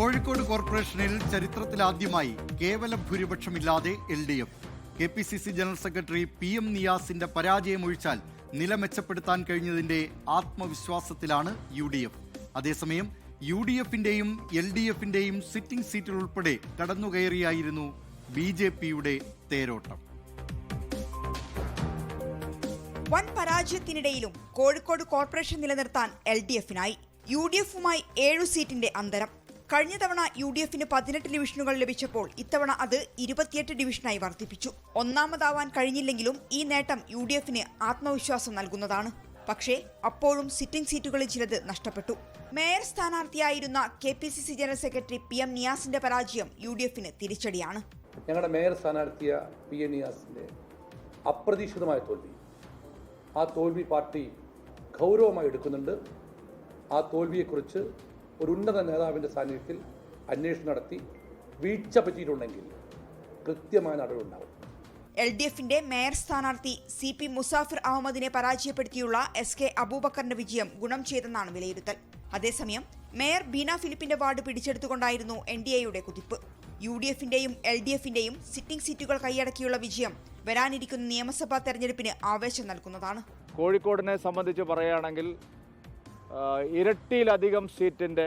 കോഴിക്കോട് കോർപ്പറേഷനിൽ ചരിത്രത്തിലാദ്യമായി കേവല ഭൂരിപക്ഷമില്ലാതെ LDF. KPCC general secretary PM നിയാസിന്റെ പരാജയമൊഴിച്ചാൽ നില മെച്ചപ്പെടുത്താൻ കഴിഞ്ഞതിന്റെ ആത്മവിശ്വാസത്തിലാണ് UDF. അതേസമയം UDFന്റെയും LDFന്റെയും സിറ്റിംഗ് സീറ്റുകൾ ഉൾപ്പെടെ കടന്നുകയറിയായിരുന്നു BJPയുടെ തേരോട്ടം. വൻ പരാജയത്തിനിടയിലും കോഴിക്കോട് കോർപ്പറേഷൻ നിലനിർത്താൻ LDFനായി. UDFുമായി 7 സീറ്റിന്റെ അന്തരം. കഴിഞ്ഞ തവണ UDFന് 18 ഡിവിഷനുകൾ ലഭിച്ചപ്പോൾ ഇത്തവണ അത് 28 ഡിവിഷനായി വർദ്ധിപ്പിച്ചു. ഒന്നാമതാവാൻ കഴിഞ്ഞില്ലെങ്കിലും ഈ നേട്ടം UDFന് ആത്മവിശ്വാസം നൽകുന്നതാണ്. പക്ഷേ അപ്പോഴും സിറ്റിംഗ് സീറ്റുകളിൽ ചിലത് നഷ്ടപ്പെട്ടു. മേയർ സ്ഥാനാർത്ഥിയായിരുന്ന KPCC ജനറൽ സെക്രട്ടറി PM നിയാസിന്റെ പരാജയം UDFന് തിരിച്ചടിയാണ്. ഞങ്ങളുടെ മേയർ സ്ഥാനാർത്ഥിയ PM നിയാസിന്റെ അപ്രതീക്ഷിതമായ തോൽവി, ആ തോൽവി പാർട്ടി ഗൗരവമായി എടുക്കുന്നുണ്ട്. ആ തോൽവിയെക്കുറിച്ച് ഒരു ഉന്നത നേതാവിൻ്റെ സാന്നിധ്യത്തിൽ അന്വേഷണം നടത്തി വീഴ്ച പറ്റിയിട്ടുണ്ടെങ്കിൽ കൃത്യമായ നടപടിയുണ്ടാവും. LDFന്റെ മേയർ സ്ഥാനാർത്ഥി CP മുസാഫിർ അഹമ്മദിനെ പരാജയപ്പെടുത്തിയുള്ള SK അബൂബക്കറിന്റെ വിജയം ഗുണം ചെയ്തെന്നാണ് വിലയിരുത്തൽ. അതേസമയം മേയർ ബീന ഫിലിപ്പിന്റെ വാർഡ് പിടിച്ചെടുത്തുകൊണ്ടായിരുന്നു NDAയുടെ കുതിപ്പ്. UDFന്റെയും LDFന്റെയും സിറ്റിംഗ് സീറ്റുകൾ കൈയടക്കിയുള്ള വിജയം വരാനിരിക്കുന്ന നിയമസഭാ തെരഞ്ഞെടുപ്പിന് ആവേശം നൽകുന്നതാണ്. കോഴിക്കോടിനെ സംബന്ധിച്ച് പറയുകയാണെങ്കിൽ ഇരട്ടിയിലധികം സീറ്റിൻ്റെ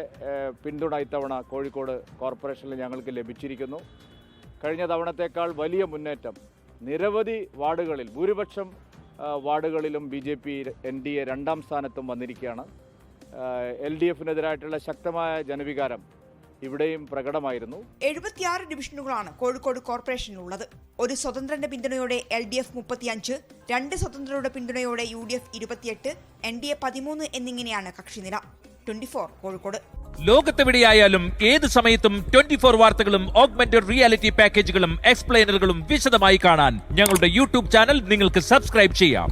പിന്തുണ ഇത്തവണ കോഴിക്കോട് കോർപ്പറേഷനിൽ ഞങ്ങൾക്ക് ലഭിച്ചിരിക്കുന്നു. കഴിഞ്ഞ തവണത്തേക്കാൾ വലിയ മുന്നേറ്റം നിരവധി വാർഡുകളിൽ, ഭൂരിപക്ഷം വാർഡുകളിലും BJP NDA 2ാം സ്ഥാനത്തും വന്നിരിക്കുകയാണ്. LDFനെതിരായിട്ടുള്ള ശക്തമായ ജനവികാരം ഇവിടെയും പ്രകടമായിരുന്നു. 76 ഡിവിഷനുകളാണ് കോഴിക്കോട് കോർപ്പറേഷനിലുള്ളത്. ഒരു സ്വതന്ത്രന്റെ പിന്തുണയോടെ LDF 35, 2 സ്വതന്ത്രരുടെ പിന്തുണയോടെ UDF 28, NDA 13 എന്നിങ്ങനെയാണ് കക്ഷിനില. 24 കോഴിക്കോട്. ലോകത്തെവിടെയായാലും ഏത് സമയത്തും 24 വാർത്തകളും ഓഗ്മെന്റഡ് റിയാലിറ്റി പാക്കേജുകളും എക്സ്പ്ലെയിനറുകളും വിശദമായി കാണാൻ ഞങ്ങളുടെ YouTube ചാനൽ നിങ്ങൾക്ക് സബ്സ്ക്രൈബ് ചെയ്യാം.